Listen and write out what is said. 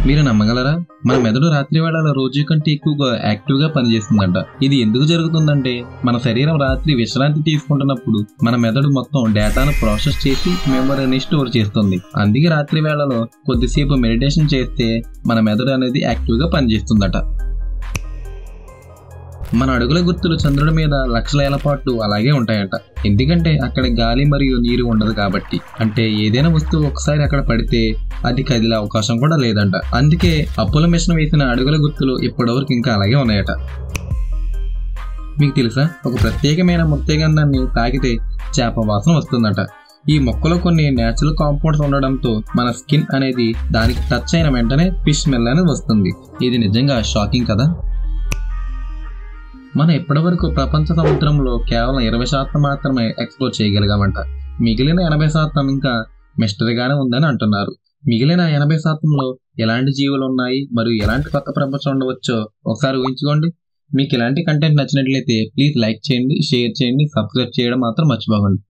మీరు నమ్మగలరా? మన మెదడు రాత్రి వేళల రోజు కంటే ఎక్కువగా యాక్టివ్గా పనిచేస్తుందంట. ఇది ఎందుకు జరుగుతుందంటే మన శరీరం రాత్రి విశ్రాంతి తీసుకుంటున్నప్పుడు మన మెదడు మొత్తం డేటాను ప్రాసెస్ చేసి మెమరీని స్టోర్ చేస్తుంది. అందుకే రాత్రి వేళలో కొద్దిసేపు మెడిటేషన్ చేస్తే మన మెదడు అనేది యాక్టివ్గా పనిచేస్తుందట. మన అడుగుల గుర్తులు చంద్రుడి మీద లక్షల ఏళ్ల పాటు అలాగే ఉంటాయట. ఎందుకంటే అక్కడ గాలి మరియు నీరు ఉండదు కాబట్టి. అంటే ఏదైనా వస్తువు ఒకసారి అక్కడ పడితే అది కదిలే అవకాశం కూడా లేదంట. అందుకే అప్పుల మిషన్ వేసిన అడుగుల గుర్తులు ఇప్పటివరకు ఇంకా అలాగే ఉన్నాయట. మీకు తెలుసా, ఒక ప్రత్యేకమైన ముత్తేగంధాన్ని తాకితే చేప వాసన వస్తుందట. ఈ మొక్కలో కొన్ని నేచురల్ కాంపౌండ్స్ ఉండడంతో మన స్కిన్ అనేది దానికి టచ్ అయిన వెంటనే ఫిష్ స్మెల్ అనేది వస్తుంది. ఇది నిజంగా షాకింగ్ కదా. మనం ఇప్పటివరకు ప్రపంచ సముద్రంలో కేవలం 20% మాత్రమే ఎక్స్ప్లోర్ చేయగలిగామంట. మిగిలిన 80% ఇంకా మిస్టరీగానే ఉందని అంటున్నారు. మిగిలిన 80%లో ఎలాంటి జీవులు ఉన్నాయి మరియు ఎలాంటి కొత్త ప్రపంచం ఉండవచ్చో ఒకసారి ఊహించుకోండి. మీకు ఇలాంటి కంటెంట్ నచ్చినట్లయితే ప్లీజ్ లైక్ చేయండి, షేర్ చేయండి, సబ్స్క్రైబ్ చేయడం మాత్రం మర్చిపోకండి.